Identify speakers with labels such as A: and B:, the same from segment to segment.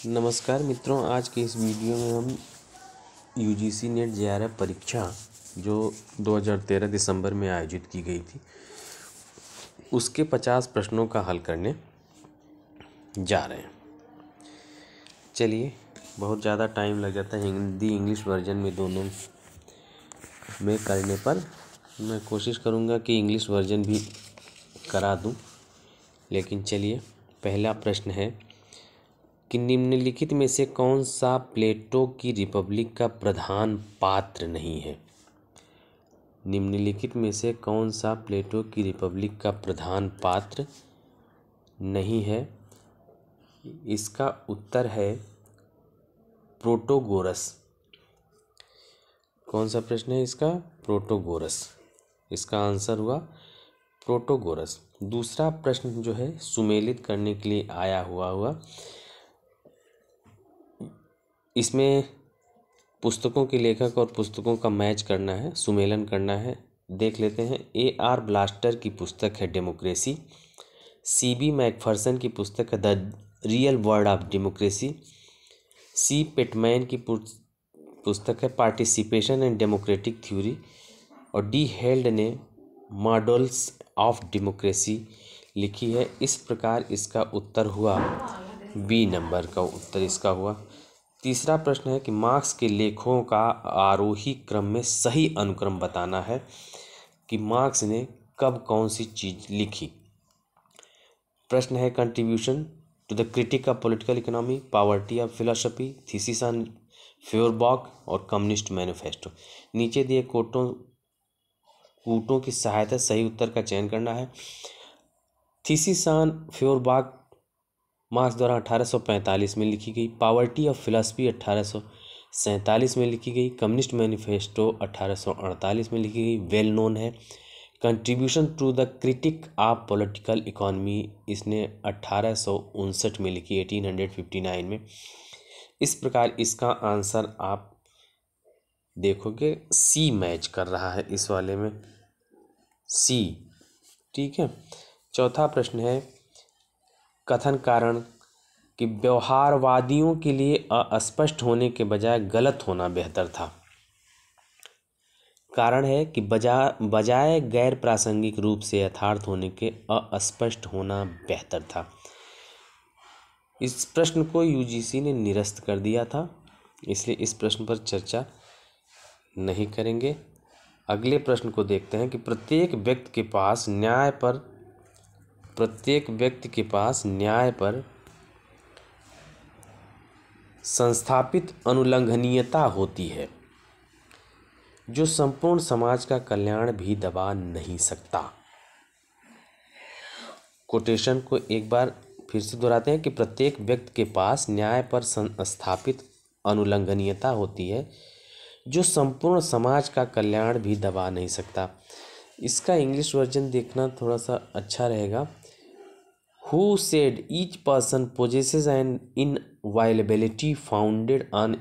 A: नमस्कार मित्रों, आज के इस वीडियो में हम यूजीसी नेट जेआरएफ परीक्षा जो 2013 दिसंबर में आयोजित की गई थी उसके 50 प्रश्नों का हल करने जा रहे हैं। चलिए, बहुत ज़्यादा टाइम लग जाता है हिंदी इंग्लिश वर्जन में दोनों में करने पर। मैं कोशिश करूँगा कि इंग्लिश वर्जन भी करा दूँ, लेकिन चलिए, पहला प्रश्न है कि निम्नलिखित में से कौन सा प्लेटो की रिपब्लिक का प्रधान पात्र नहीं है। निम्नलिखित में से कौन सा प्लेटो की रिपब्लिक का प्रधान पात्र नहीं है। इसका उत्तर है प्रोटोगोरस। कौन सा प्रश्न है इसका? प्रोटोगोरस। इसका आंसर हुआ प्रोटोगोरस। दूसरा प्रश्न जो है सुमेलित करने के लिए आया हुआ इसमें पुस्तकों के लेखक और पुस्तकों का मैच करना है, सुमेलन करना है। देख लेते हैं। A.R. ब्लास्टर की पुस्तक है डेमोक्रेसी। C.B. मैकफर्सन की पुस्तक है the real word of democracy. C. Pitman की पुस्तक है पार्टिसिपेशन एंड डेमोक्रेटिक थ्योरी। और D. हेल्ड ने मॉडल्स ऑफ डेमोक्रेसी लिखी है। इस प्रकार इसका उत्तर हुआ B नंबर का उत्तर इसका हुआ। तीसरा प्रश्न है कि मार्क्स के लेखों का आरोही क्रम में सही अनुक्रम बताना है कि मार्क्स ने कब कौन सी चीज लिखी। प्रश्न है contribution to the critique of political economy, poverty of philosophy, thesis on Feuerbach और कम्युनिस्ट मैनिफेस्टो। नीचे दिए कूटों की सहायता सही उत्तर का चयन करना है। थीसिस ऑन फ्योरबॉक मार्क्स द्वारा 1845 में लिखी गई। पॉवर्टी ऑफ फिलॉसफी 1847 में लिखी गई। कम्युनिस्ट मैनिफेस्टो 1848 में लिखी गई, वेल नोन है। Contribution to the critique of political economy इसने 1859 में लिखी, 1859 में। इस प्रकार इसका आंसर आप देखोगे सी मैच कर रहा है इस वाले में, सी। ठीक है। चौथा प्रश्न है कथन कारण कि व्यवहारवादियों के लिए अस्पष्ट होने के बजाय गलत होना बेहतर था। कारण है कि बजाय गैर प्रासंगिक रूप से यथार्थ होने के अस्पष्ट होना बेहतर था। इस प्रश्न को यूजीसी ने निरस्त कर दिया था, इसलिए इस प्रश्न पर चर्चा नहीं करेंगे। अगले प्रश्न को देखते हैं कि प्रत्येक व्यक्ति के पास न्याय पर संस्थापित अनुलंघनीयता होती है जो संपूर्ण समाज का कल्याण भी दबा नहीं सकता। कोटेशन को एक बार फिर से दोहराते हैं कि प्रत्येक व्यक्ति के पास न्याय पर संस्थापित अनुलंघनीयता होती है जो संपूर्ण समाज का कल्याण भी दबा नहीं सकता। इसका इंग्लिश वर्जन देखना थोड़ा सा अच्छा रहेगा। Who said each person possesses an inviolability founded on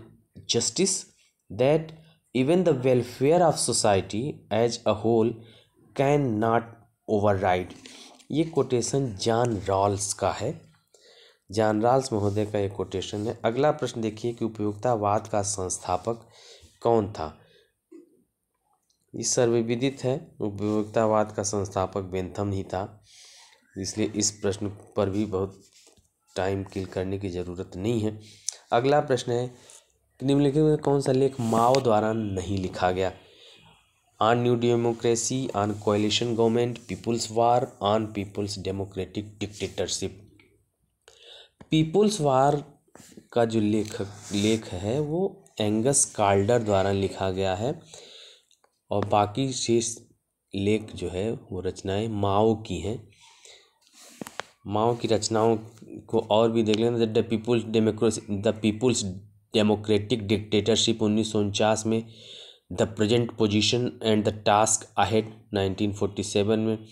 A: justice, that even the welfare of society as a whole cannot override। ये कोटेशन जॉन रॉल्स का है, जॉन रॉल्स महोदय का ये कोटेशन है। अगला प्रश्न देखिए कि उपयोगितावाद का संस्थापक कौन था। ये सर्वविदित है, उपयोगितावाद का संस्थापक बेंथम ही था, इसलिए इस प्रश्न पर भी बहुत टाइम किल करने की ज़रूरत नहीं है। अगला प्रश्न है निम्नलिखित में कौन सा लेख माओ द्वारा नहीं लिखा गया। On new democracy, on coalition government, people's war, on people's democratic dictatorship. People's war का जो लेख है वो एंगस कार्डर द्वारा लिखा गया है और बाकी शेष लेख जो है वो रचनाएं माओ की हैं। माओ की रचनाओं को और भी देख लेना। द पीपुल्स डेमोक्रेटिक डिक्टेटरशिप 1949 में, the present position and the task ahead 1947 में,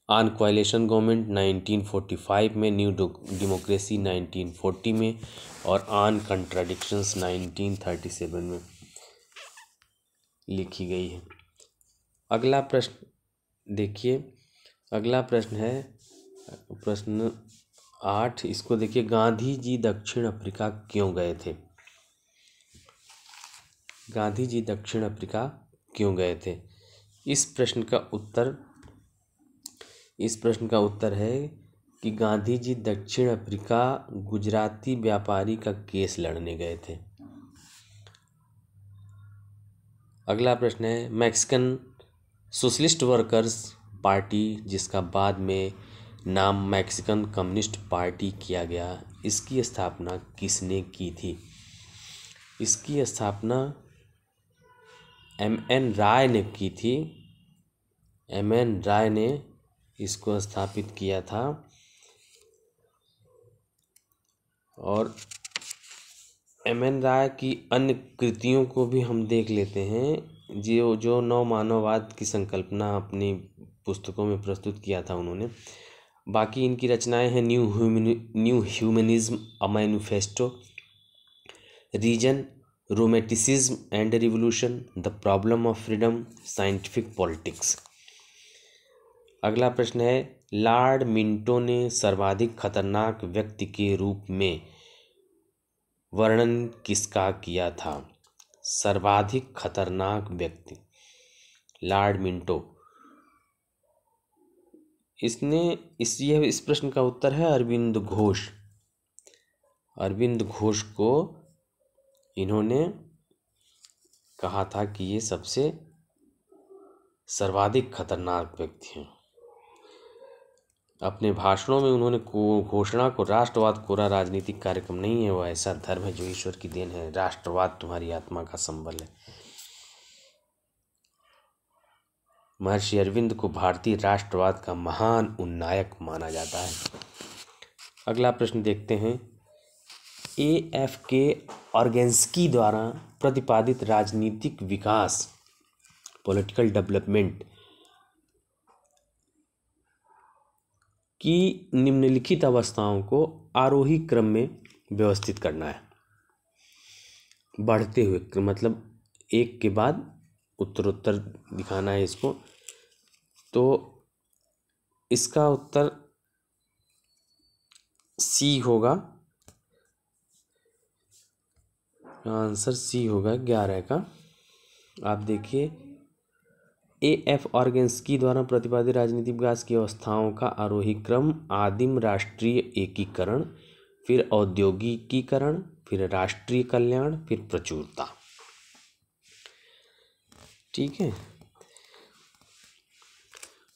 A: ऑन कोएलिशन गवर्नमेंट 1945 में, न्यू डेमोक्रेसी 1940 में और ऑन कंट्राडिक्शंस 1937 में लिखी गई है। अगला प्रश्न देखिए। अगला प्रश्न है प्रश्न 8 इसको देखिए, गांधी जी दक्षिण अफ्रीका क्यों गए थे? गांधी जी दक्षिण अफ्रीका क्यों गए थे? इस प्रश्न का उत्तर है कि गांधी जी दक्षिण अफ्रीका गुजराती व्यापारी का केस लड़ने गए थे। अगला प्रश्न है, मैक्सिकन सोशलिस्ट वर्कर्स पार्टी, जिसका बाद में नाम मैक्सिकन कम्युनिस्ट पार्टी किया गया, इसकी स्थापना किसने की थी? इसकी स्थापना M.N. राय ने की थी। M.N. राय ने इसको स्थापित किया था। और M.N. राय की अन्य कृतियों को भी हम देख लेते हैं। जो नव मानववाद की संकल्पना अपनी पुस्तकों में प्रस्तुत किया था उन्होंने। बाकी इनकी रचनाएं हैं new humanism, a manifesto, reason, romanticism and revolution, the problem of freedom, scientific politics. अगला प्रश्न है, लॉर्ड मिंटो ने सर्वाधिक खतरनाक व्यक्ति के रूप में वर्णन किसका किया था? सर्वाधिक खतरनाक व्यक्ति लॉर्ड मिंटो। इस प्रश्न का उत्तर है अरविंद घोष। अरविंद घोष को इन्होंने कहा था कि ये सबसे सर्वाधिक खतरनाक व्यक्ति हैं। अपने भाषणों में उन्होंने घोषणा को राष्ट्रवाद कोरा राजनीतिक कार्यक्रम नहीं है, वह ऐसा धर्म है जो ईश्वर की देन है, राष्ट्रवाद तुम्हारी आत्मा का संबल है। महर्षि अरविंद को भारतीय राष्ट्रवाद का महान उन्नायक माना जाता है। अगला प्रश्न देखते हैं, A.F.K. ऑर्गेन्स्की द्वारा प्रतिपादित राजनीतिक विकास, पॉलिटिकल डेवलपमेंट की निम्नलिखित अवस्थाओं को आरोही क्रम में व्यवस्थित करना है। बढ़ते हुए, मतलब एक के बाद उत्तरोत्तर दिखाना है इसको। तो इसका उत्तर सी होगा, आंसर सी होगा 11 का। आप देखिए, A.F. ऑर्गेन्स्की द्वारा प्रतिपादित राजनीतिक विकास की अवस्थाओं का आरोही क्रम, आदिम राष्ट्रीय एकीकरण, फिर औद्योगिकीकरण, फिर राष्ट्रीय कल्याण, फिर प्रचुरता। ठीक है।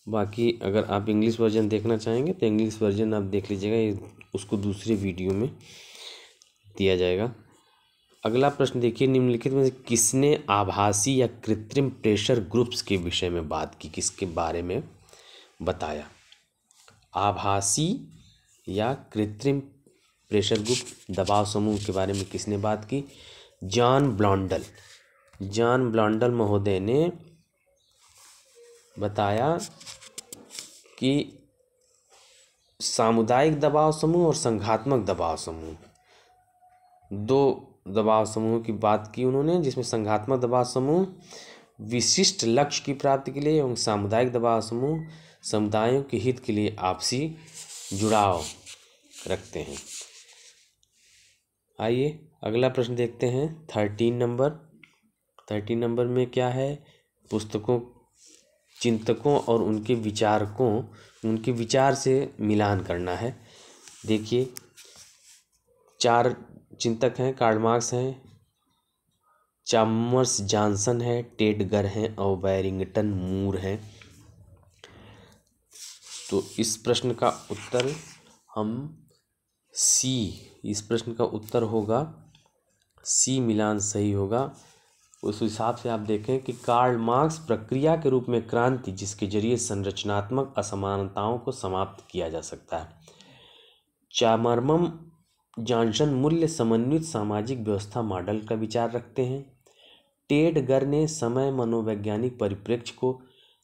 A: बाकी अगर आप इंग्लिश वर्जन देखना चाहेंगे तो इंग्लिश वर्जन आप देख लीजिएगा, उसको दूसरे वीडियो में दिया जाएगा। अगला प्रश्न देखिए, निम्नलिखित में से किसने आभासी या कृत्रिम प्रेशर ग्रुप्स के विषय में बात की, किसके बारे में बताया? आभासी या कृत्रिम प्रेशर ग्रुप, दबाव समूह के बारे में किसने बात की? जॉन ब्लॉन्डल महोदय ने बताया कि सामुदायिक दबाव समूह और संघात्मक दबाव समूह, दो दबाव समूह की बात की उन्होंने, जिसमें संघात्मक दबाव समूह विशिष्ट लक्ष्य की प्राप्ति के लिए एवं सामुदायिक दबाव समूह समुदायों के हित के लिए आपसी जुड़ाव रखते हैं। आइए अगला प्रश्न देखते हैं, 13 नंबर में क्या है? पुस्तकों, चिंतकों और उनके विचार से मिलान करना है। देखिए, 4 चिंतक हैं, कार्ल मार्क्स हैं, चार्ल्स जॉनसन है, टेड गर हैं और बैरिंगटन मूर हैं। तो इस प्रश्न का उत्तर इस प्रश्न का उत्तर होगा सी, मिलान सही होगा। उस हिसाब से आप देखें कि कार्ल मार्क्स प्रक्रिया के रूप में क्रांति, जिसके जरिए संरचनात्मक असमानताओं को समाप्त किया जा सकता है। चार्ल्स जॉनसन मूल्य समन्वित सामाजिक व्यवस्था मॉडल का विचार रखते हैं। टेड गर ने समय मनोवैज्ञानिक परिप्रेक्ष्य को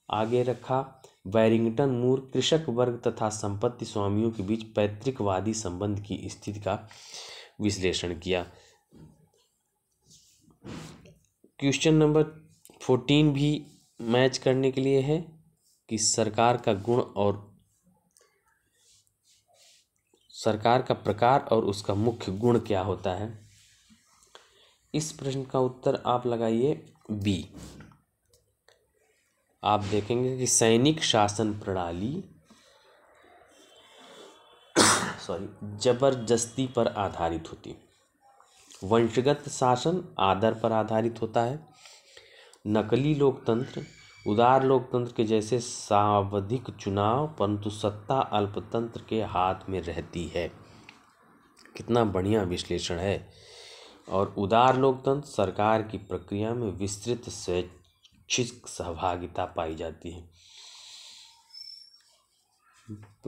A: आगे रखा। बैरिंगटन मूर कृषक वर्ग तथा संपत्ति स्वामियों के बीच पैतृकवादी संबंध की स्थिति का विश्लेषण किया। क्वेश्चन नंबर 14 भी मैच करने के लिए है कि सरकार का गुण और सरकार का प्रकार और उसका मुख्य गुण क्या होता है? इस प्रश्न का उत्तर आप लगाइए बी। आप देखेंगे कि सैनिक शासन प्रणाली जबरदस्ती पर आधारित होती है। वंशगत शासन आदर पर आधारित होता है। नकली लोकतंत्र उदार लोकतंत्र के जैसे सावधिक चुनाव, परंतु सत्ता अल्पतंत्र के हाथ में रहती है। कितना बढ़िया विश्लेषण है। और उदार लोकतंत्र सरकार की प्रक्रिया में विस्तृत स्वैच्छिक सहभागिता पाई जाती है।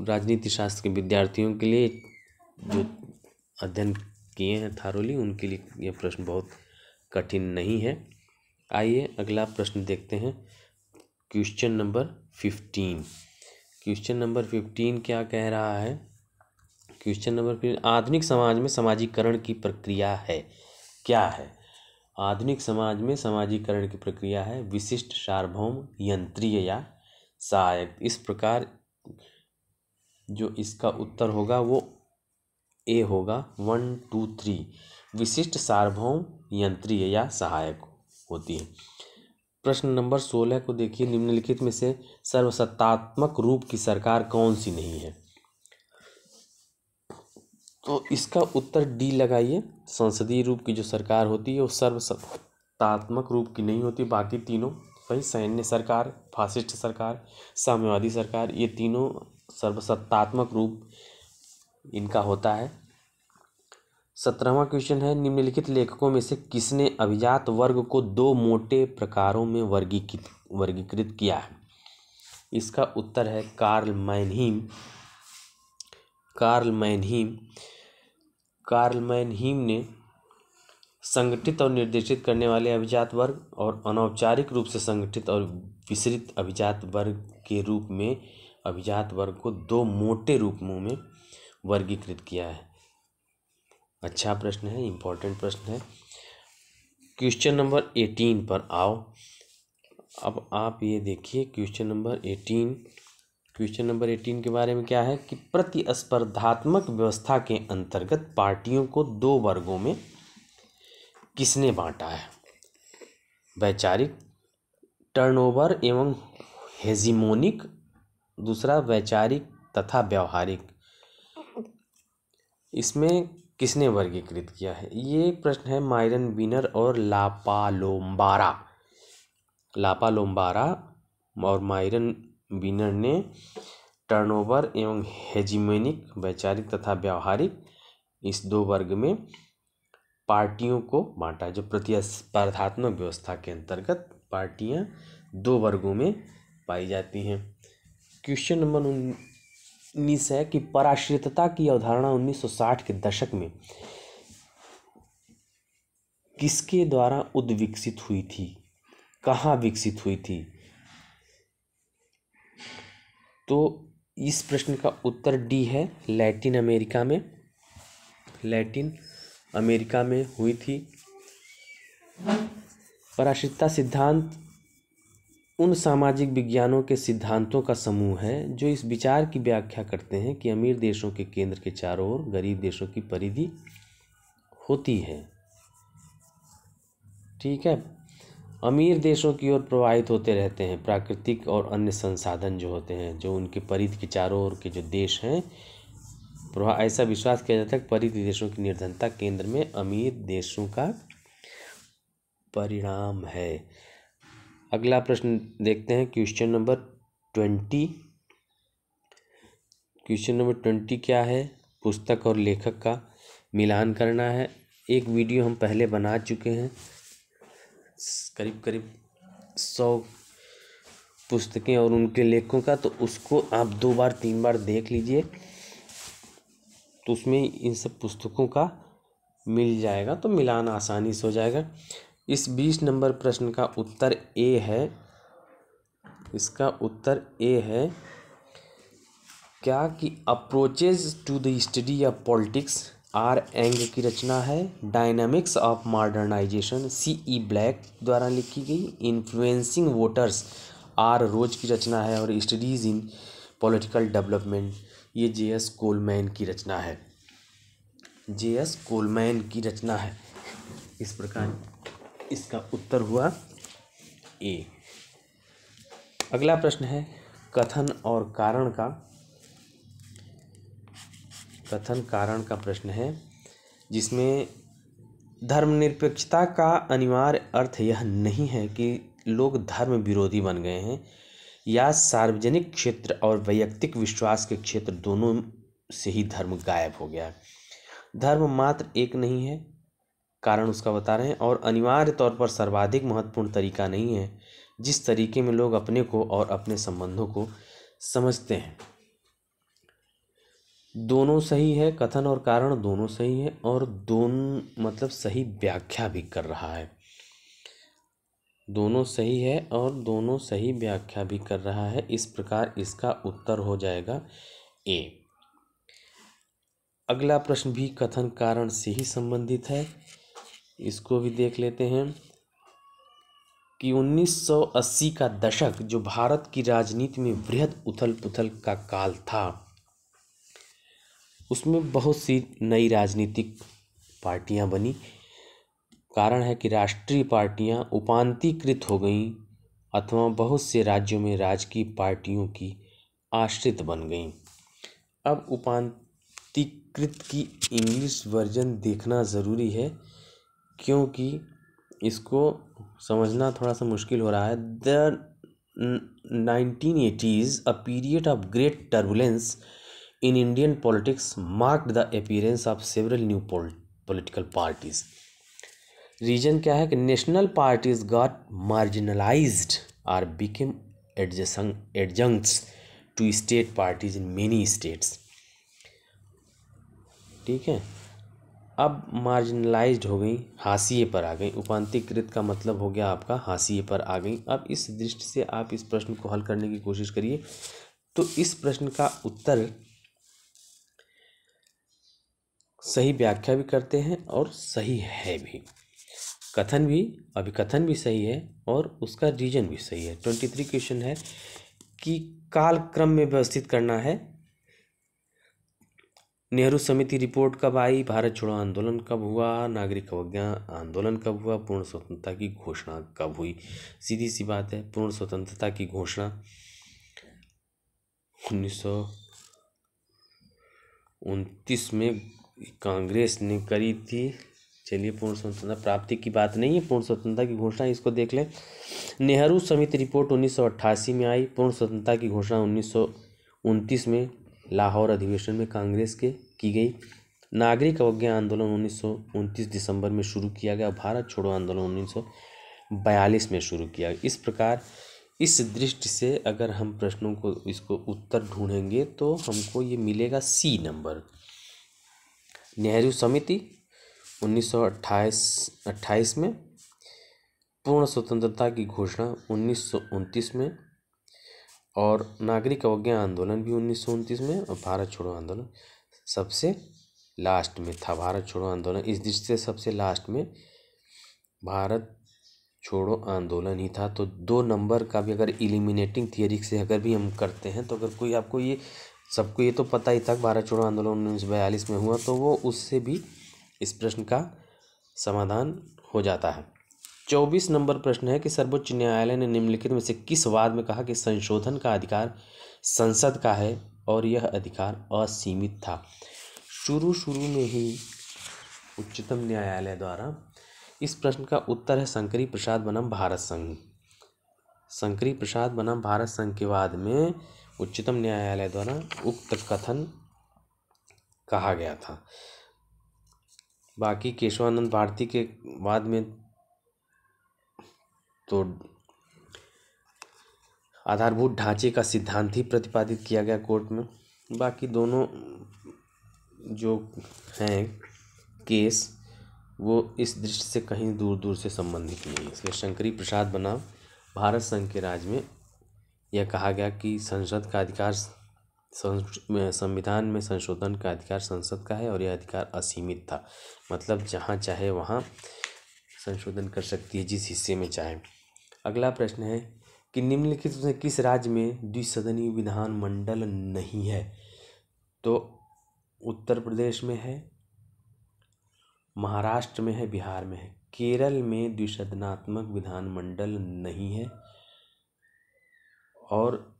A: राजनीति शास्त्र के विद्यार्थियों के लिए जो अध्ययन किए हैं थारोली, उनके लिए यह प्रश्न बहुत कठिन नहीं है। आइए अगला प्रश्न देखते हैं। Question number 15। क्वेश्चन नंबर 15 क्या कह रहा है? क्वेश्चन नंबर 15, आधुनिक समाज में समाजीकरण की प्रक्रिया है क्या है? आधुनिक समाज में समाजीकरण की प्रक्रिया है विशिष्ट, सार्वभौम, यंत्रीय या सहायक। इस प्रकार जो इसका उत्तर होगा वो ए होगा। 1 2 3 विशिष्ट, सार्वभौम, यंत्रीय या सहायक होती है। प्रश्न नंबर 16 को देखिए। निम्नलिखित में से सर्वसत्तात्मक रूप की सरकार कौन सी नहीं है? तो इसका उत्तर डी लगाइए। संसदीय रूप की जो सरकार होती है वो सर्वसत्तात्मक रूप की नहीं होती। बाकी तीनों भाई, सैन्य सरकार, फासिस्ट सरकार, साम्यवादी सरकार, ये तीनों सर्वसत्तात्मक रूप इनका होता है। 17वां क्वेश्चन है, निम्नलिखित लेखकों में से किसने अभिजात वर्ग को 2 मोटे प्रकारों में वर्गीकृत किया है? इसका उत्तर है कार्ल मैनहीम। कार्ल मैनहीम ने संगठित और निर्देशित करने वाले अभिजात वर्ग और अनौपचारिक रूप से संगठित और विसरित अभिजात वर्ग के रूप में अभिजात वर्ग को 2 मोटे रूपों में वर्गीकृत किया है। अच्छा प्रश्न है, इम्पोर्टेंट प्रश्न है। क्वेश्चन नंबर 18 पर आओ। अब आप ये देखिए क्वेश्चन नंबर 18। क्वेश्चन नंबर 18 के बारे में क्या है कि प्रतिस्पर्धात्मक व्यवस्था के अंतर्गत पार्टियों को 2 वर्गों में किसने बांटा है? वैचारिक, टर्नओवर एवं हेजिमोनिक। दूसरा वैचारिक तथा व्यवहारिक। इसमें किसने वर्गीकृत किया है? ये प्रश्न है मायरन वीनर और लापालोम्बारा और मायरन वीनर ने टर्नओवर एवं हेजिमोनिक, वैचारिक तथा व्यवहारिक, इस 2 वर्ग में पार्टियों को बांटा, जो प्रतिस्पर्धात्मक व्यवस्था के अंतर्गत पार्टियां 2 वर्गों में पाई जाती हैं। क्वेश्चन नंबर 19 है कि पराश्रितता की अवधारणा 1960 के दशक में किसके द्वारा उद्विकसित हुई थी? कहाँ विकसित हुई थी? तो इस प्रश्न का उत्तर डी है, लैटिन अमेरिका में हुई थी। पराश्रितता सिद्धांत उन सामाजिक विज्ञानों के सिद्धांतों का समूह है जो इस विचार की व्याख्या करते हैं कि अमीर देशों के केंद्र के चारों ओर गरीब देशों की परिधि होती है। ठीक है, अमीर देशों की ओर प्रवाहित होते रहते हैं प्राकृतिक और अन्य संसाधन जो होते हैं, जो उनके परिधि के चारों ओर के जो देश हैं, ऐसा विश्वास किया जाता है कि परिधि देशों की निर्धनता केंद्र में अमीर देशों का परिणाम है। अगला प्रश्न देखते हैं, क्वेश्चन नंबर 20। क्वेश्चन नंबर 20 क्या है? पुस्तक और लेखक का मिलान करना है। एक वीडियो हम पहले बना चुके हैं, करीब 100 पुस्तकें और उनके लेखकों का, तो उसको आप 2 बार 3 बार देख लीजिए, तो उसमें इन सब पुस्तकों का मिल जाएगा, तो मिलान आसानी से हो जाएगा। इस 20 नंबर प्रश्न का उत्तर ए है। इसका उत्तर ए है क्या कि approaches to the study of politics are एंग की रचना है। Dynamics of modernisation C.E. Black द्वारा लिखी गई। इन्फ्लुएंसिंग वोटर्स आर रोज की रचना है। और स्टडीज़ इन पॉलिटिकल डेवलपमेंट, ये J.S. कोलमैन की रचना है। J.S. कोलमैन की रचना है। इस प्रकार इसका उत्तर हुआ ए। अगला प्रश्न है कथन और कारण का प्रश्न है, जिसमें धर्मनिरपेक्षता का अनिवार्य अर्थ यह नहीं है कि लोग धर्म विरोधी बन गए हैं या सार्वजनिक क्षेत्र और वैयक्तिक विश्वास के क्षेत्र दोनों से ही धर्म गायब हो गया। धर्म मात्र एक नहीं है, कारण उसका बता रहे हैं, और अनिवार्य तौर पर सर्वाधिक महत्वपूर्ण तरीका नहीं है जिस तरीके में लोग अपने को और अपने संबंधों को समझते हैं। दोनों सही है, कथन और कारण दोनों सही है, और दोनों मतलब सही व्याख्या भी कर रहा है। दोनों सही है और दोनों सही व्याख्या भी कर रहा है। इस प्रकार इसका उत्तर हो जाएगा ए। अगला प्रश्न भी कथन कारण से ही संबंधित है, इसको भी देख लेते हैं कि 1980 का दशक जो भारत की राजनीति में वृहद उथल पुथल का काल था, उसमें बहुत सी नई राजनीतिक पार्टियां बनी। कारण है कि राष्ट्रीय पार्टियां उपांतीकृत हो गईं अथवा बहुत से राज्यों में राजकीय पार्टियों की आश्रित बन गईं। अब उपांतीकृत की इंग्लिश वर्जन देखना ज़रूरी है, क्योंकि इसको समझना थोड़ा सा मुश्किल हो रहा है। The 1980s, a period of great turbulence in Indian politics, marked the appearance of several new political parties. Reason क्या है कि नेशनल पार्टीज गॉट मार्जिनलाइज्ड और became adjuncts to state parties in many states. ठीक है, अब marginalised हो गई, हाशिए पर आ गई। उपांतीकृत का मतलब हो गया आपका हाशिए पर आ गई। अब इस दृष्टि से आप इस प्रश्न को हल करने की कोशिश करिए। तो इस प्रश्न का उत्तर सही व्याख्या भी करते हैं और सही है भी। कथन भी सही है और उसका रीजन भी सही है। 23 क्वेश्चन है कि कालक्रम में व्यवस्थित करना है। नेहरू समिति रिपोर्ट कब आई, भारत छोड़ो आंदोलन कब हुआ, नागरिक अवज्ञा आंदोलन कब हुआ, पूर्ण स्वतंत्रता की घोषणा कब हुई। सीधी सी बात है, पूर्ण स्वतंत्रता की घोषणा 1929 में कांग्रेस ने करी थी। चलिए, पूर्ण स्वतंत्रता प्राप्ति की बात नहीं है, पूर्ण स्वतंत्रता की घोषणा, इसको देख लें। नेहरू समिति रिपोर्ट 1988 में आई। पूर्ण स्वतंत्रता की घोषणा 1929 में लाहौर अधिवेशन में कांग्रेस के की गई। नागरिक अवज्ञा आंदोलन 1929 दिसंबर में शुरू किया गया। भारत छोड़ो आंदोलन 1942 में शुरू किया। इस प्रकार इस दृष्टि से अगर हम प्रश्नों को इसको उत्तर ढूंढेंगे तो हमको ये मिलेगा सी नंबर। नेहरू समिति 1928 में, पूर्ण स्वतंत्रता की घोषणा 1929 में, और नागरिक अवज्ञा आंदोलन भी 1929 में, और भारत छोड़ो आंदोलन सबसे लास्ट में था। भारत छोड़ो आंदोलन इस दृष्टि से सबसे लास्ट में भारत छोड़ो आंदोलन ही था। तो 2 नंबर का भी अगर इलिमिनेटिंग थियरी से अगर भी हम करते हैं, तो अगर कोई आपको ये सबको ये तो पता ही था भारत छोड़ो आंदोलन 1942 में हुआ, तो वो उससे भी इस प्रश्न का समाधान हो जाता है। 24 नंबर प्रश्न है कि सर्वोच्च न्यायालय ने निम्नलिखित में से किस वाद में कहा कि संशोधन का अधिकार संसद का है और यह अधिकार असीमित था। शुरू में ही उच्चतम न्यायालय द्वारा इस प्रश्न का उत्तर है शंकरी प्रसाद बनाम भारत संघ। शंकरी प्रसाद बनाम भारत संघ के बाद में उच्चतम न्यायालय द्वारा उक्त कथन कहा गया था। बाकी केशवानंद भारती के बाद में तो आधारभूत ढांचे का सिद्धांत ही प्रतिपादित किया गया कोर्ट में। बाकी दोनों जो हैं केस वो इस दृष्टि से कहीं दूर से संबंधित नहीं है। इसलिए शंकरी प्रसाद बनाम भारत संघ के राज में यह कहा गया कि संसद का अधिकार संविधान में संशोधन का अधिकार संसद का है और यह अधिकार असीमित था। मतलब जहाँ चाहे वहाँ संशोधन कर सकती है, जिस हिस्से में चाहे। अगला प्रश्न है कि निम्नलिखित में किस राज्य में द्विसदनीय विधानमंडल नहीं है। तो उत्तर प्रदेश में है, महाराष्ट्र में है, बिहार में है। केरल में द्विसदनात्मक विधानमंडल नहीं है। और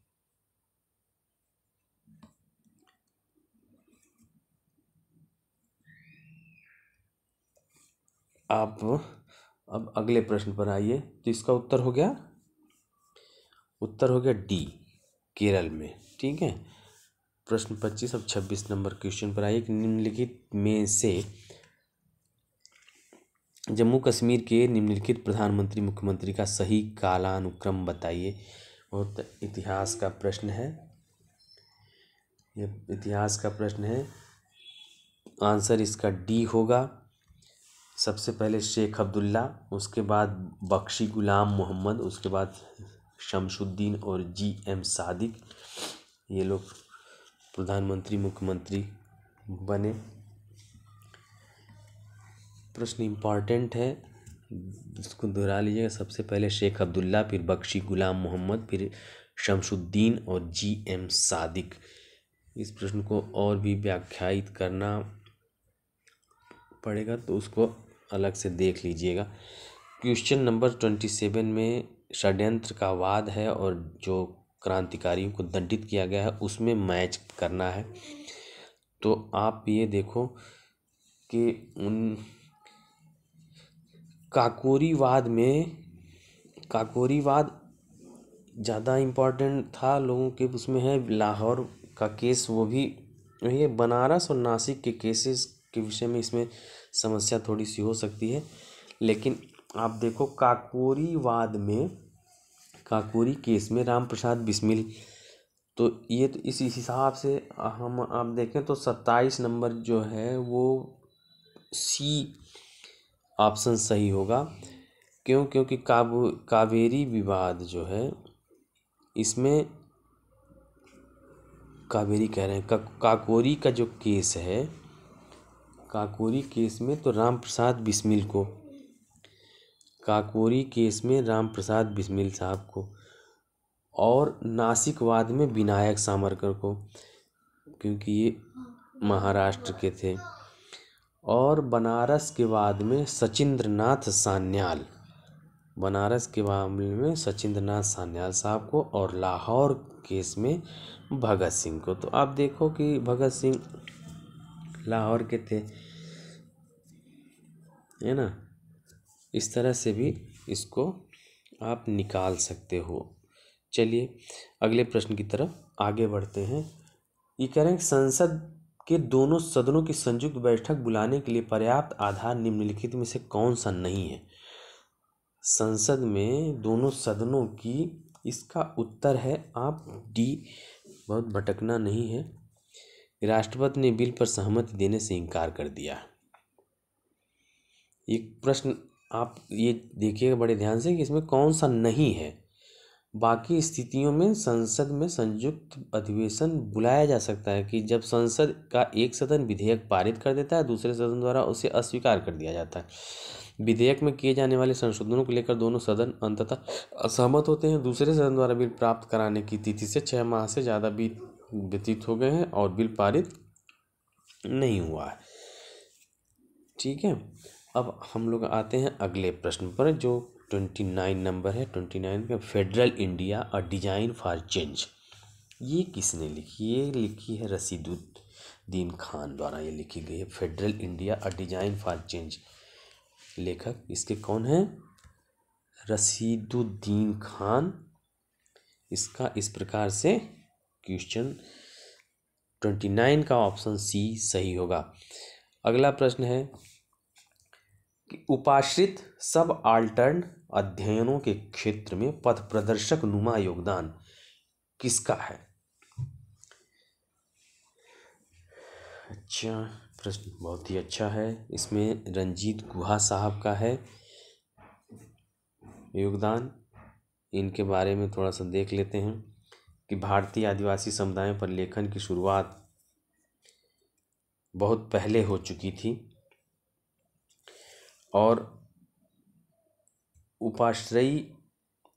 A: आप अब अगले प्रश्न पर आइए। तो इसका उत्तर हो गया डी, केरल में। ठीक है। प्रश्न 25 अब 26 नंबर क्वेश्चन पर आइए कि निम्नलिखित में से जम्मू कश्मीर के निम्नलिखित प्रधानमंत्री मुख्यमंत्री का सही कालानुक्रम बताइए। बहुत इतिहास का प्रश्न है, ये इतिहास का प्रश्न है। आंसर इसका डी होगा। सबसे पहले शेख अब्दुल्ला, उसके बाद बख्शी गुलाम मोहम्मद, उसके बाद शमशुद्दीन और GM सादिक, ये लोग प्रधानमंत्री मुख्यमंत्री बने। प्रश्न इम्पॉर्टेंट है, इसको दोहरा लीजिएगा। सबसे पहले शेख अब्दुल्ला, फिर बख्शी गुलाम मोहम्मद, फिर शमशुद्दीन और GM सादिक। इस प्रश्न को और भी व्याख्यायित करना पड़ेगा, तो उसको अलग से देख लीजिएगा। क्वेश्चन नंबर 27 में षड्यंत्र का वाद है और जो क्रांतिकारियों को दंडित किया गया है उसमें मैच करना है। तो आप ये देखो कि उन काकोरीवाद ज़्यादा इम्पोर्टेंट था लोगों के, उसमें है लाहौर का केस, वो भी ये बनारस और नासिक के केसेस के विषय में इसमें समस्या थोड़ी सी हो सकती है। लेकिन आप देखो काकोरी केस में राम प्रसाद बिस्मिल, तो ये तो इस हिसाब से हम आप देखें तो 27 नंबर जो है वो सी ऑप्शन सही होगा। क्योंकि कावेरी विवाद जो है इसमें कावेरी कह रहे हैं, काकोरी का जो केस है, काकोरी केस में तो राम प्रसाद बिस्मिल को, काकोरी केस में राम प्रसाद बिस्मिल साहब को, और नासिकवाद में विनायक सावरकर को, क्योंकि ये महाराष्ट्र के थे। और बनारस के बाद में सचिंद्रनाथ सान्याल, बनारस के मामले में सचिंद्रनाथ सान्याल साहब को, और लाहौर केस में भगत सिंह को। तो आप देखो कि भगत सिंह लाहौर के थे, है ना। इस तरह से भी इसको आप निकाल सकते हो। चलिए अगले प्रश्न की तरफ आगे बढ़ते हैं। ये कह रहे हैं कि संसद के दोनों सदनों की संयुक्त बैठक बुलाने के लिए पर्याप्त आधार निम्नलिखित में से कौन सा नहीं है। संसद में दोनों सदनों की, इसका उत्तर है आप डी, बहुत भटकना नहीं है। राष्ट्रपति ने बिल पर सहमति देने से इनकार कर दिया। ये प्रश्न आप ये देखिएगा बड़े ध्यान से कि इसमें कौन सा नहीं है। बाकी स्थितियों में संसद में संयुक्त अधिवेशन बुलाया जा सकता है कि जब संसद का एक सदन विधेयक पारित कर देता है, दूसरे सदन द्वारा उसे अस्वीकार कर दिया जाता है। विधेयक में किए जाने वाले संशोधनों को लेकर दोनों सदन अंततः असहमत होते हैं। दूसरे सदन द्वारा बिल प्राप्त कराने की तिथि से 6 माह से ज़्यादा व्यतीत हो गए हैं और बिल पारित नहीं हुआ है। ठीक है। अब हम लोग आते हैं अगले प्रश्न पर जो 29 नंबर है। 29 का federal India a design for change, ये किसने लिखी? ये लिखी है रशीदुद्दीन खान द्वारा, ये लिखी गई है federal India a design for change. लेखक इसके कौन है? रशीदुद्दीन खान। इसका इस प्रकार से क्वेश्चन 29 का ऑप्शन सी सही होगा। अगला प्रश्न है कि उपाश्रित सब आल्टर्न अध्ययनों के क्षेत्र में पथ प्रदर्शक नुमा योगदान किसका है? अच्छा, प्रश्न बहुत ही अच्छा है। इसमें रंजीत गुहा साहब का है योगदान। इनके बारे में थोड़ा सा देख लेते हैं कि भारतीय आदिवासी समुदायों पर लेखन की शुरुआत बहुत पहले हो चुकी थी और उपाश्रयी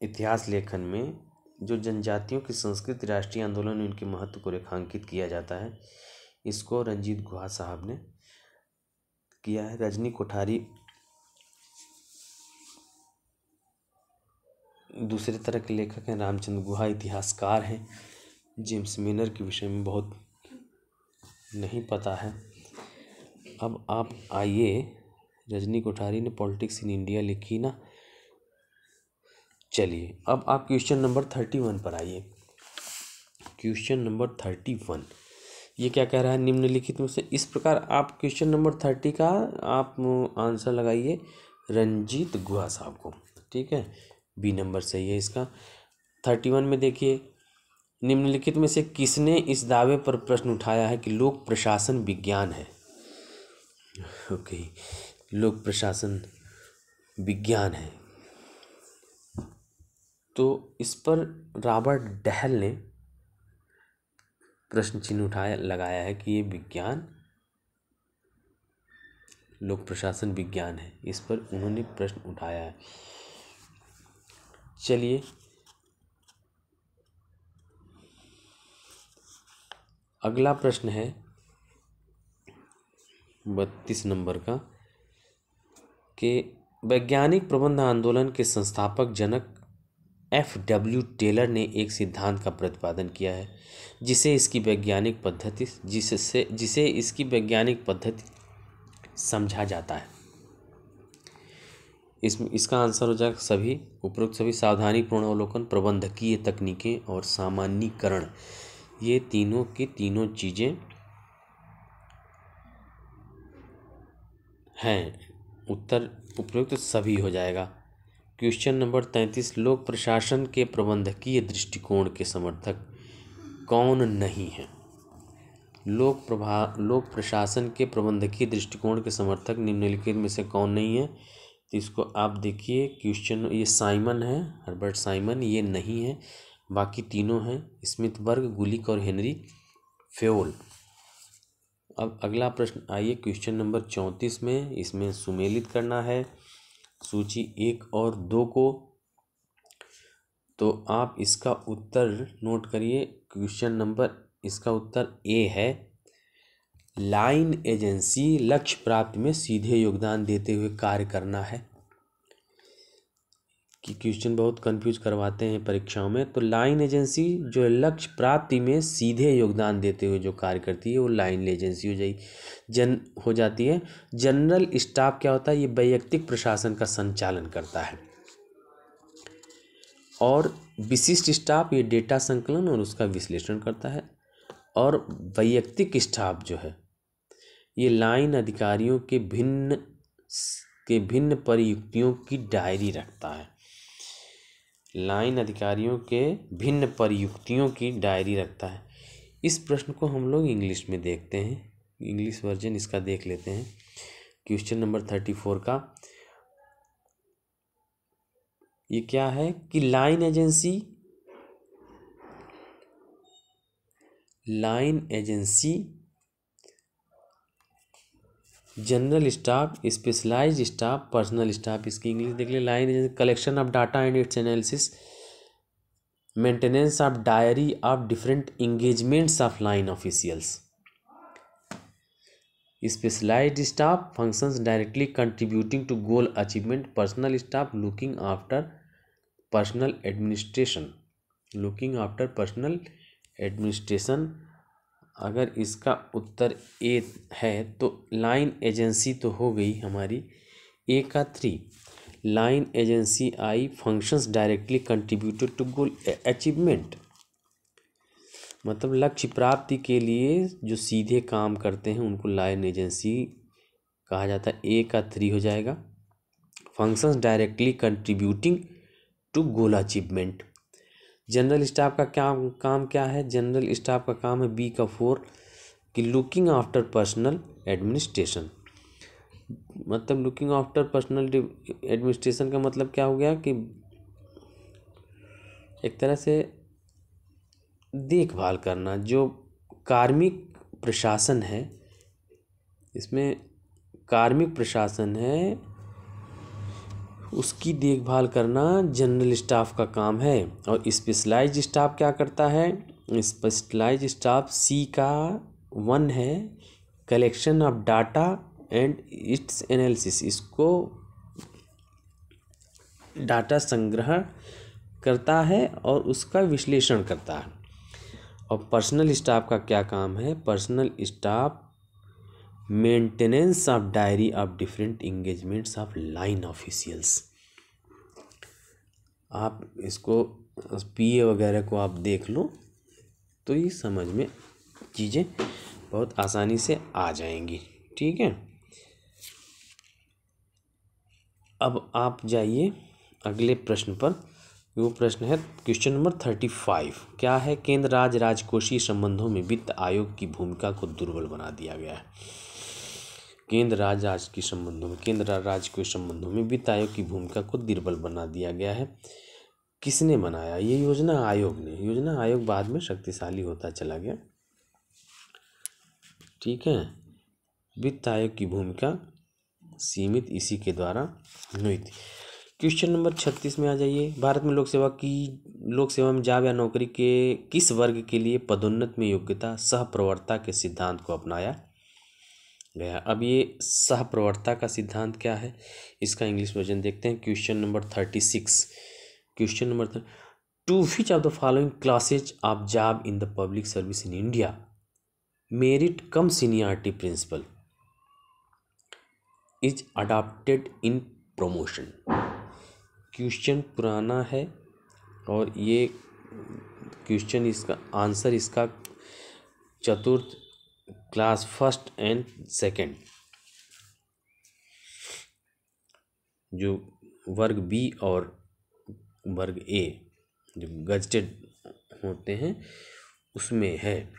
A: इतिहास लेखन में जो जनजातियों की संस्कृति राष्ट्रीय आंदोलन में उनके महत्व को रेखांकित किया जाता है। इसको रंजीत गुहा साहब ने किया है। रजनी कोठारी दूसरे तरह के लेखक हैं। रामचंद्र गुहा इतिहासकार हैं। जेम्स मिनर के विषय में बहुत नहीं पता है। अब आप आइए, रजनी कोठारी ने पॉलिटिक्स इन इंडिया लिखी ना। चलिए अब आप क्वेश्चन नंबर 31 पर आइए। क्वेश्चन नंबर 31 ये क्या कह रहा है? निम्नलिखित में से इस प्रकार आप क्वेश्चन नंबर 30 का आप आंसर लगाइए रंजीत गुहा साहब को, ठीक है। बी नंबर सही है इसका। 31 में देखिए, निम्नलिखित में से किसने इस दावे पर प्रश्न उठाया है कि लोक प्रशासन विज्ञान है? ओके, लोक प्रशासन विज्ञान है। तो इस पर रॉबर्ट डहल ने प्रश्न चिन्ह लगाया है कि ये विज्ञान, लोक प्रशासन विज्ञान है। इस पर उन्होंने प्रश्न उठाया है। चलिए अगला प्रश्न है 32 नंबर का, कि वैज्ञानिक प्रबंध आंदोलन के संस्थापक जनक F.W. टेलर ने एक सिद्धांत का प्रतिपादन किया है जिसे इसकी वैज्ञानिक पद्धति समझा जाता है। इसका आंसर हो जाएगा सभी उपरोक्त सभी सावधानीपूर्ण अवलोकन, प्रबंधकीय तकनीकें और सामान्यीकरण। ये तीनों की तीनों चीज़ें हैं। उत्तर उपरोक्त सभी हो जाएगा। क्वेश्चन नंबर 33, लोक प्रशासन के प्रबंधकीय दृष्टिकोण के समर्थक कौन नहीं है? लोक प्रशासन के प्रबंधकीय दृष्टिकोण के समर्थक निम्नलिखित में से कौन नहीं है? तो इसको आप देखिए, क्वेश्चन ये साइमन है, हर्बर्ट साइमन, ये नहीं है। बाकी तीनों हैं, स्मिथबर्ग, गुलिक और हेनरी फेयोल। अब अगला प्रश्न आइए क्वेश्चन नंबर 34 में। इसमें सुमेलित करना है सूची 1 और 2 को। तो आप इसका उत्तर नोट करिए। क्वेश्चन नंबर, इसका उत्तर ए है। लाइन एजेंसी लक्ष्य प्राप्ति में सीधे योगदान देते हुए कार्य करना है। कि क्वेश्चन बहुत कंफ्यूज करवाते हैं परीक्षाओं में। तो लाइन एजेंसी जो लक्ष्य प्राप्ति में सीधे योगदान देते हुए जो कार्य करती है वो लाइन एजेंसी हो जाती है। जनरल स्टाफ क्या होता है? ये वैयक्तिक प्रशासन का संचालन करता है। और विशिष्ट स्टाफ ये डेटा संकलन और उसका विश्लेषण करता है। और वैयक्तिक स्टाफ जो है ये लाइन अधिकारियों के भिन्न परियुक्तियों की डायरी रखता है। लाइन अधिकारियों के भिन्न परियुक्तियों की डायरी रखता है। इस प्रश्न को हम लोग इंग्लिश में देखते हैं, इंग्लिश वर्जन इसका देख लेते हैं। क्वेश्चन नंबर 34 का ये क्या है कि line agency general staff, specialised staff, personal staff. इसकी इंग्लिश देख ले। Line agency collection of data and its analysis, maintenance of diary of different engagements of line officials. Specialised staff functions directly contributing to goal achievement. Personal staff looking after personal administration. अगर इसका उत्तर ए है तो line agency तो हो गई हमारी A का 3। Line agency I functions directly contributed to goal achievement, मतलब लक्ष्य प्राप्ति के लिए जो सीधे काम करते हैं उनको लाइन एजेंसी कहा जाता है। ए का 3 हो जाएगा। Functions directly contributing to goal achievement. General staff का काम क्या है? जनरल स्टाफ का काम है बी का 4 कि लुकिंग आफ्टर पर्सनल एडमिनिस्ट्रेशन। मतलब लुकिंग आफ्टर पर्सनल एडमिनिस्ट्रेशन का मतलब क्या हो गया कि एक तरह से देखभाल करना। जो कार्मिक प्रशासन है, इसमें कार्मिक प्रशासन है, उसकी देखभाल करना जनरल स्टाफ का काम है। और स्पेशलाइज्ड स्टाफ क्या करता है? स्पेशलाइज्ड स्टाफ सी का वन है collection of data and its analysis, इसको डाटा संग्रह करता है और उसका विश्लेषण करता है। और पर्सनल स्टाफ का क्या काम है? Personal staff maintenance of diary of different engagements of line officials. आप इसको पीए वगैरह को आप देख लो तो ये समझ में चीज़ें बहुत आसानी से आ जाएंगी। ठीक है, अब आप जाइए अगले प्रश्न पर। वो प्रश्न है क्वेश्चन नंबर 35। क्या है? केंद्र राज्य राजकोषीय संबंधों में वित्त आयोग की भूमिका को दुर्बल बना दिया गया है। केंद्र राज्य राजकोषीय संबंधों में वित्त आयोग की भूमिका को दुर्बल बना दिया गया है। किसने बनाया? ये योजना आयोग ने। योजना आयोग बाद में शक्तिशाली होता चला गया। ठीक है, वित्त आयोग की भूमिका सीमित इसी के द्वारा हुई थी। क्वेश्चन नंबर 36 में आ जाइए। भारत में लोक सेवा में जॉब या नौकरी के किस वर्ग के लिए पदोन्नति में योग्यता सहप्रवर्तता के सिद्धांत को अपनाया गया? अब ये सहप्रवर्तता का सिद्धांत क्या है, इसका इंग्लिश वर्जन देखते हैं। Question number 36। Question number two which of the following classes of job in the public service in India merit cum seniority principle is adopted in promotion? Question पुराना है और ये क्वेश्चन इसका आंसर इसका चतुर्थ class first and second जो वर्ग B और वर्ग ए जो गजटेड होते हैं उसमें है।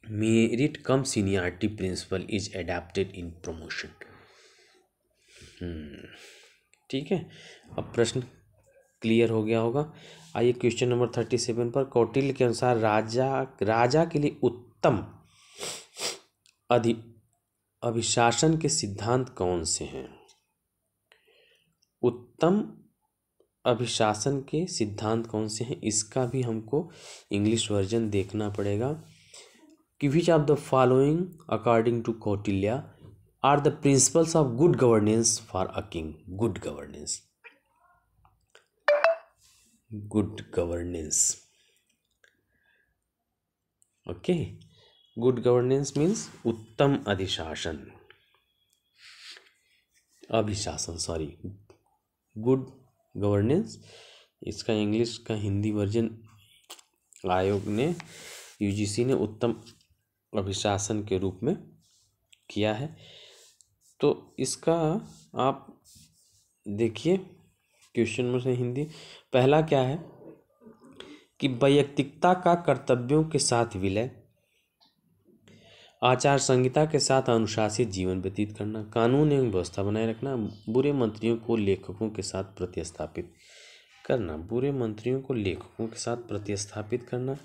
A: Merit cum seniority principle is adopted in promotion. ठीक है, अब प्रश्न क्लियर हो गया होगा। आइए क्वेश्चन नंबर 37 पर। कौटिल्य के अनुसार राजा के लिए उत्तम अभिशासन के सिद्धांत कौन से हैं? उत्तम अभिशासन के सिद्धांत कौन से हैं, इसका भी हमको इंग्लिश वर्जन देखना पड़ेगा कि which of the following according to Kautilya are the principles of good governance for a king? Good governance. Okay, good governance means उत्तम अभिशासन सॉरी गुड गवर्नेंस। इसका इंग्लिश का हिंदी वर्जन आयोग ने यूजीसी ने उत्तम अभिशासन के रूप में किया है। तो इसका आप देखिए क्वेश्चन में से हिंदी पहला क्या है कि वैयक्तिकता का कर्तव्यों के साथ विलय, आचार संहिता के साथ अनुशासित जीवन व्यतीत करना, कानून एवं व्यवस्था बनाए रखना, बुरे मंत्रियों को लेखकों के साथ प्रतिस्थापित करना।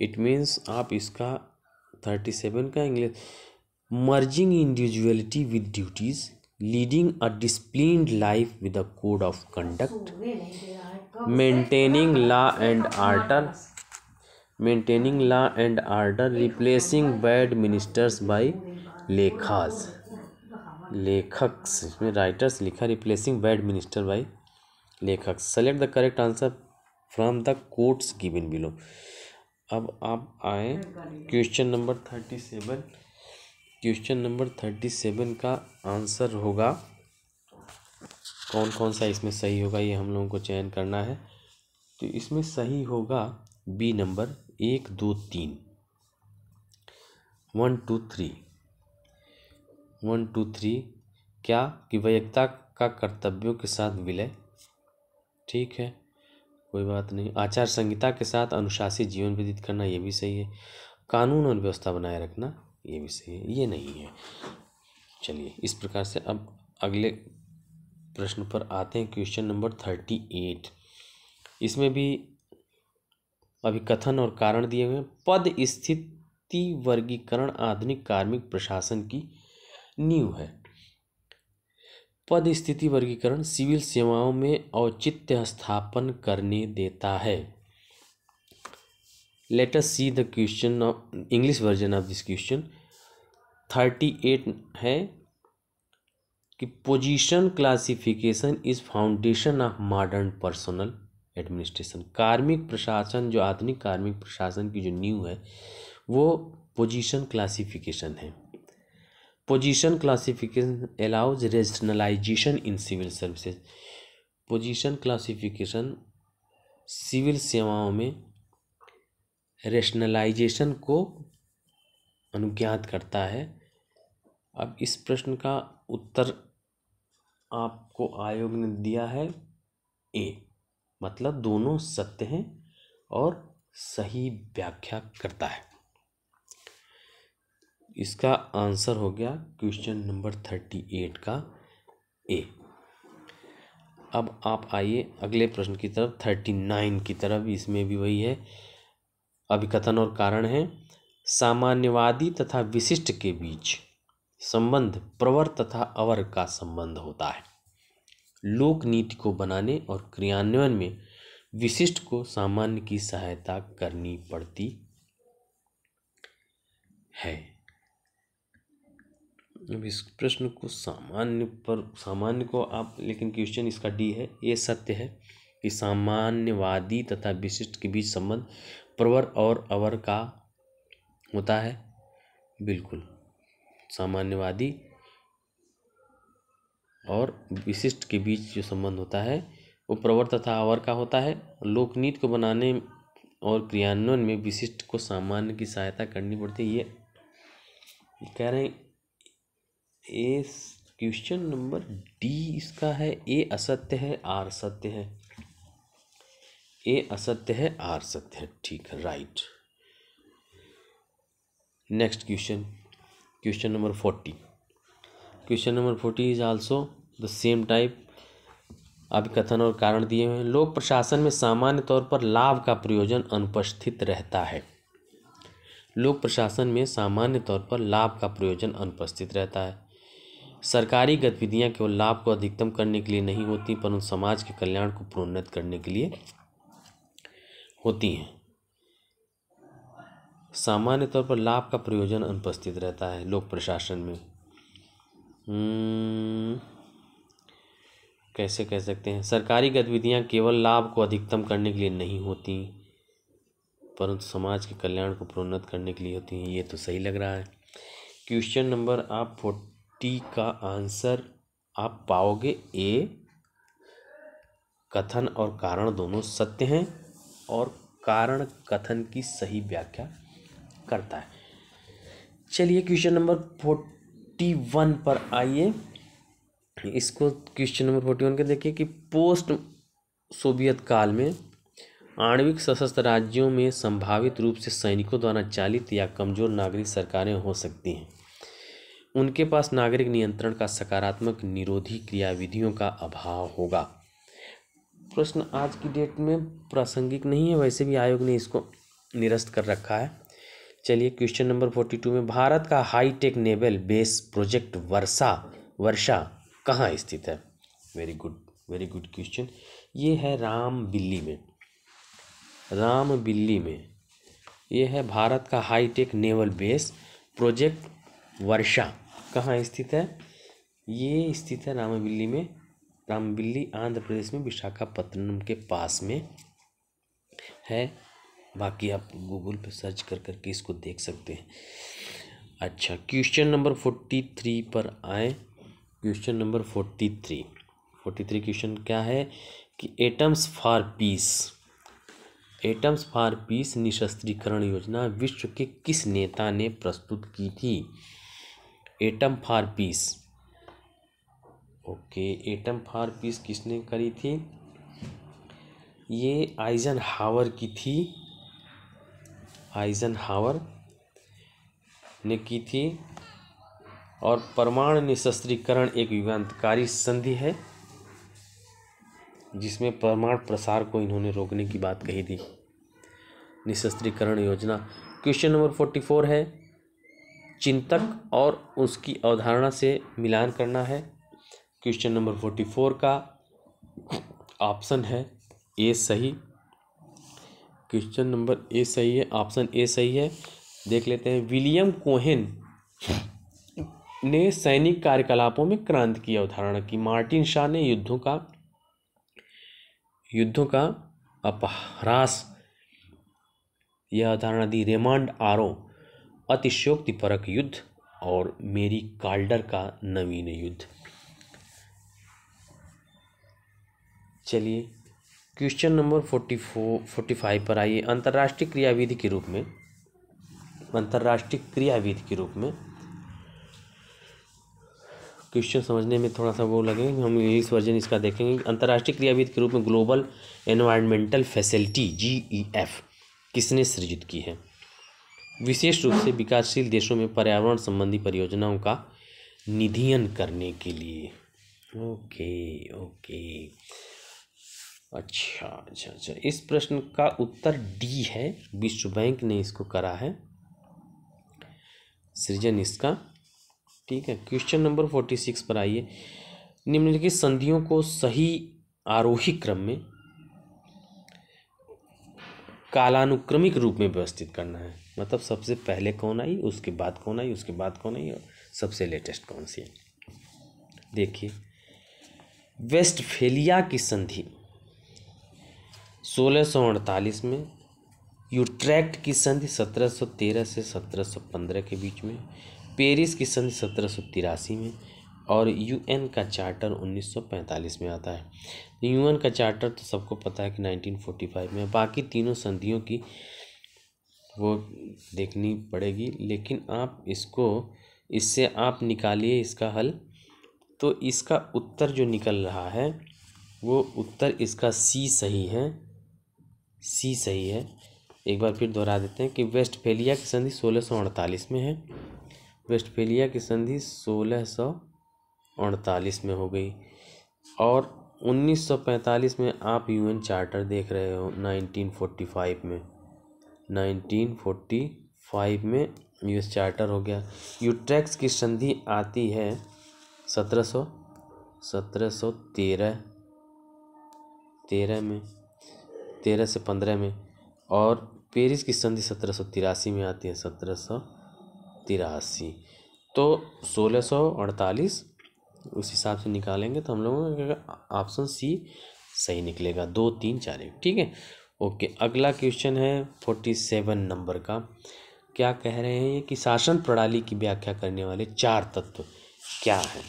A: इट मीन्स आप इसका 37 का English merging individuality with duties, leading a disciplined life with a code of conduct, maintaining law and order, replacing bad ministers by लेखक्स। इसमें राइटर्स लिखा रिप्लेसिंग बैड मिनिस्टर बाय लेखक्स। Select the correct answer from the quotes given below. अब आप आए question number 37। Question number 37 का answer होगा कौन कौन सा इसमें सही होगा, ये हम लोगों को चयन करना है। तो इसमें सही होगा बी नंबर 1 2 3 1 2 3 क्या कि वैयक्तिकता का कर्तव्यों के साथ विलय। ठीक है, कोई बात नहीं। आचार संहिता के साथ अनुशासित जीवन व्यतीत करना, ये भी सही है। कानून और व्यवस्था बनाए रखना, ये भी सही है। ये नहीं है। चलिए इस प्रकार से अब अगले प्रश्न पर आते हैं। Question number 38। इसमें भी अभी कथन और कारण दिए हुए हैं। पद स्थिति वर्गीकरण आधुनिक कार्मिक प्रशासन की नींव है। पद स्थिति वर्गीकरण सिविल सेवाओं में औचित्य स्थापन करने देता है। Let us see the question of English version of this question. 38 है कि position classification is foundation of modern personal administration. कार्मिक प्रशासन, जो आधुनिक कार्मिक प्रशासन की जो नींव है वो पोजीशन क्लासिफिकेशन है। Position classification allows rationalisation in civil services. Position classification civil सेवाओं में रेशनलाइजेशन को अनुज्ञात करता है। अब इस प्रश्न का उत्तर आपको आयोग ने दिया है ए, मतलब दोनों सत्य हैं और सही व्याख्या करता है। इसका आंसर हो गया क्वेश्चन नंबर 38 का ए। अब आप आइए अगले प्रश्न की तरफ, 39 की तरफ। इसमें भी वही है, अभिकथन और कारण है। सामान्यवादी तथा विशिष्ट के बीच संबंध प्रवर तथा अवर का संबंध होता है। लोक नीति को बनाने और क्रियान्वयन में विशिष्ट को सामान्य की सहायता करनी पड़ती है। अब इस प्रश्न को सामान्य को आप, लेकिन क्वेश्चन इसका डी है। ये सत्य है कि सामान्यवादी तथा विशिष्ट के बीच संबंध प्रवर और अवर का होता है। बिल्कुल, सामान्यवादी और विशिष्ट के बीच जो संबंध होता है वो प्रवर तथा अवर का होता है। लोकनीति को बनाने और क्रियान्वयन में विशिष्ट को सामान्य की सहायता करनी पड़ती है। ये कह रहे हैं ए। क्वेश्चन नंबर डी इसका है। ए असत्य है, आर सत्य है। ए असत्य है, आर सत्य है। ठीक है, right. Next question, question number 40। Question number 40 is also the same type. अभिकथन और कारण दिए हुए हैं। लोक प्रशासन में सामान्य तौर पर लाभ का प्रयोजन अनुपस्थित रहता है। लोक प्रशासन में सामान्य तौर पर लाभ का प्रयोजन अनुपस्थित रहता है। सरकारी गतिविधियां केवल लाभ को अधिकतम करने के लिए नहीं होती, परंतु समाज के कल्याण को प्रोन्नत करने के लिए होती हैं। सामान्य तौर पर लाभ का प्रयोजन अनुपस्थित रहता है लोक प्रशासन में। कैसे कह सकते हैं? सरकारी गतिविधियां केवल लाभ को अधिकतम करने के लिए नहीं होती, परंतु समाज के कल्याण को प्रोन्नत करने के लिए होती हैं। ये तो सही लग रहा है। क्वेश्चन नंबर आप 40 का आंसर आप पाओगे ए। कथन और कारण दोनों सत्य हैं और कारण कथन की सही व्याख्या करता है। चलिए क्वेश्चन नंबर 41 पर आइए। इसको क्वेश्चन नंबर 41 के देखिए कि पोस्ट सोवियत काल में आणविक सशस्त्र राज्यों में संभावित रूप से सैनिकों द्वारा चालित या कमजोर नागरिक सरकारें हो सकती हैं। उनके पास नागरिक नियंत्रण का सकारात्मक निरोधी क्रियाविधियों का अभाव होगा। प्रश्न आज की डेट में प्रासंगिक नहीं है, वैसे भी आयोग ने इसको निरस्त कर रखा है। चलिए क्वेश्चन नंबर 42 में, भारत का हाईटेक नेवल बेस प्रोजेक्ट वर्षा कहाँ स्थित है? Very good question. ये है रामबिल्ली में। ये है भारत का हाईटेक नेवल बेस प्रोजेक्ट वर्षा कहाँ स्थित है? ये स्थित है रामबिल्ली में। रामबिल्ली आंध्र प्रदेश में विशाखापत्तनम के पास में है। बाकी आप गूगल पे सर्च करके इसको देख सकते हैं। अच्छा, क्वेश्चन नंबर 43 पर आए। क्वेश्चन नंबर 43 क्वेश्चन क्या है कि एटम्स फॉर पीस निशस्त्रीकरण योजना विश्व के किस नेता ने प्रस्तुत की थी? Atom for piece, okay, atom for piece किसने करी थी? ये आइजनहावर की थी। आइजनहावर ने की थी। और परमाणु निशस्त्रीकरण एक युगांतकारी संधि है जिसमें परमाणु प्रसार को इन्होंने रोकने की बात कही थी। निशस्त्रीकरण योजना। क्वेश्चन नंबर 44 है, चिंतक और उसकी अवधारणा से मिलान करना है। क्वेश्चन नंबर 44 का ऑप्शन है ए सही। क्वेश्चन नंबर ए सही है, ऑप्शन ए सही है। देख लेते हैं। विलियम कोहेन ने सैनिक कार्यकलापों में क्रांति की अवधारणा की। मार्टिन शाह ने युद्धों का अपहास यह अवधारणा दी। रेमंड आरो अतिशयोक्तिपरक युद्ध, और मेरी काल्डर का नवीन युद्ध। चलिए क्वेश्चन नंबर 45 पर आइए। अंतर्राष्ट्रीय क्रियाविधि के रूप में क्वेश्चन समझने में थोड़ा सा वो लगेगा, हम इंग्लिश वर्जन इसका देखेंगे। अंतर्राष्ट्रीय क्रियाविधि के रूप में ग्लोबल एनवायरमेंटल फैसिलिटी GEF किसने सृजित की है? विशेष रूप से विकासशील देशों में पर्यावरण संबंधी परियोजनाओं का निधियन करने के लिए। ओके। अच्छा। इस प्रश्न का उत्तर डी है। विश्व बैंक ने इसको करा है सृजन इसका। ठीक है। क्वेश्चन नंबर 46 पर आइए। निम्नलिखित संधियों को सही आरोही क्रम में कालानुक्रमिक रूप में व्यवस्थित करना है। मतलब सबसे पहले कौन आई, उसके बाद कौन आई, उसके बाद कौन आई, और सबसे लेटेस्ट कौन सी है। देखिए, वेस्टफेलिया की संधि 1648 में, यूट्रेक्ट की संधि 1713 से 1715 के बीच में, पेरिस की संधि 1783 में, और UN का चार्टर 1945 में आता है। UN का चार्टर तो सबको पता है कि 1945 में। बाकी तीनों संधियों की वो देखनी पड़ेगी, लेकिन आप इससे आप निकालिए इसका हल। तो इसका उत्तर जो निकल रहा है वो उत्तर इसका सी सही है। एक बार फिर दोहरा देते हैं कि वेस्टफेलिया की संधि 1648 में है। वेस्टफेलिया की संधि 1648 में हो गई, और 1945 में आप UN चार्टर देख रहे हो। 1945 में US चार्टर हो गया। यूट्रेक्ट की संधि आती है 1713 में, 13 से 15 में, और पेरिस की संधि 1783 में आती है, 1783। तो 1648 उस हिसाब से निकालेंगे तो हम लोगों का ऑप्शन सी सही निकलेगा। 2, 3, 4 1। ठीक है। ओके। अगला क्वेश्चन है 47 नंबर का। क्या कह रहे हैं कि शासन प्रणाली की व्याख्या करने वाले 4 तत्व क्या हैं?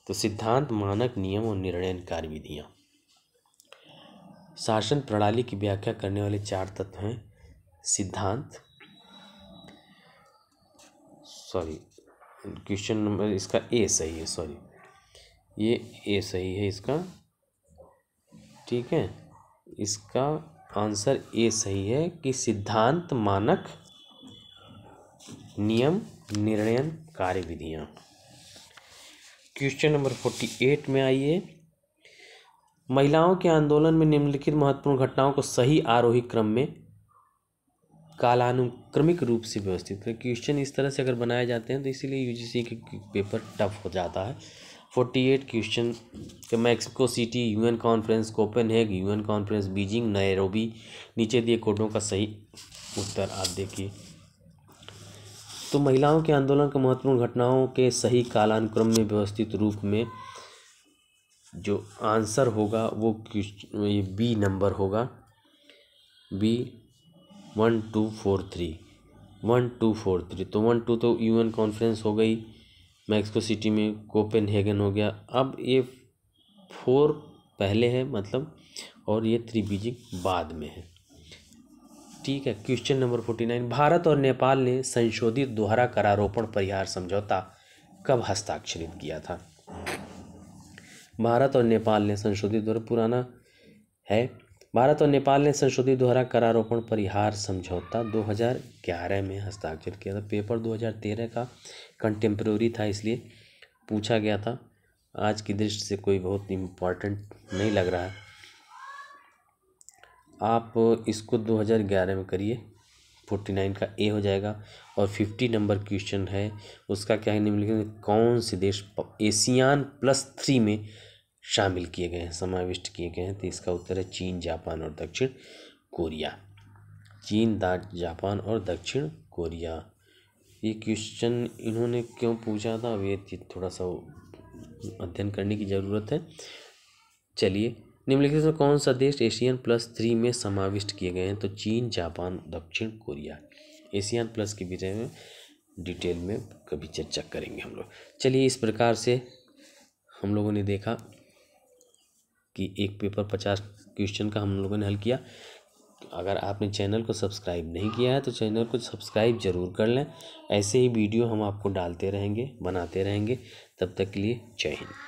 A: तो सिद्धांत, मानक, नियम और निर्णयकारी विधियां। शासन प्रणाली की व्याख्या करने वाले 4 तत्व हैं सिद्धांत, क्वेश्चन नंबर इसका ए सही है, ये ए सही है इसका। ठीक है। इसका आंसर ए सही है कि सिद्धांत, मानक, नियम, निर्णयकारी विधियां। क्वेश्चन नंबर 48 में आइए। महिलाओं के आंदोलन में निम्नलिखित महत्वपूर्ण घटनाओं को सही आरोही क्रम में कालानुक्रमिक रूप से व्यवस्थित करें। क्वेश्चन इस तरह से अगर बनाए जाते हैं तो इसीलिए UGC के पेपर टफ हो जाता है। 48 क्वेश्चन के Mexico city, UN conference, Copenhagen, UN conference, Beijing, Nairobi. नीचे दिए कोडों का सही उत्तर आप देखिए। तो महिलाओं के आंदोलन के महत्वपूर्ण घटनाओं के सही कालानुक्रम में व्यवस्थित रूप में जो आंसर होगा वो ये बी नंबर होगा। बी 1 2 4 3 1 2 4 3। तो 1 2 तो UN कॉन्फ्रेंस हो गई मैक्सिको सिटी में, कोपेनहेगन हो गया। अब ये 4 पहले है मतलब, और ये 3 बीजिंग बाद में है। ठीक है। Question number 49। भारत और नेपाल ने संशोधित दोहरा करारोपण परिहार समझौता कब हस्ताक्षरित किया था? भारत और नेपाल ने संशोधित दोहरा, पुराना है। भारत और नेपाल ने संशोधित दोहरा करारोपण परिहार समझौता 2011 में हस्ताक्षर किया था। पेपर 2013 का कंटेम्प्रेरी था, इसलिए पूछा गया था। आज की दृष्टि से कोई बहुत इम्पोर्टेंट नहीं लग रहा है। आप इसको 2011 में करिए, 49 का ए हो जाएगा। और 50 नंबर क्वेश्चन है, उसका क्या है, निम्नलिखित कौन से देश ASEAN+3 में शामिल किए गए हैं, समाविष्ट किए गए हैं? तो इसका उत्तर है चीन, जापान और दक्षिण कोरिया। चीन, जापान और दक्षिण कोरिया। ये क्वेश्चन इन्होंने क्यों पूछा था, अब ये थोड़ा सा अध्ययन करने की ज़रूरत है। चलिए, निम्नलिखित में कौन सा देश ASEAN+3 में समाविष्ट किए गए हैं? तो चीन, जापान, दक्षिण कोरिया। ASEAN+ के विषय में डिटेल में कभी चर्चा करेंगे हम लोग। चलिए, इस प्रकार से हम लोगों ने देखा कि एक पेपर 50 क्वेश्चन का हम लोगों ने हल किया। अगर आपने चैनल को सब्सक्राइब नहीं किया है तो चैनल को सब्सक्राइब ज़रूर कर लें। ऐसे ही वीडियो हम आपको डालते रहेंगे, बनाते रहेंगे। तब तक के लिए जय हिंद।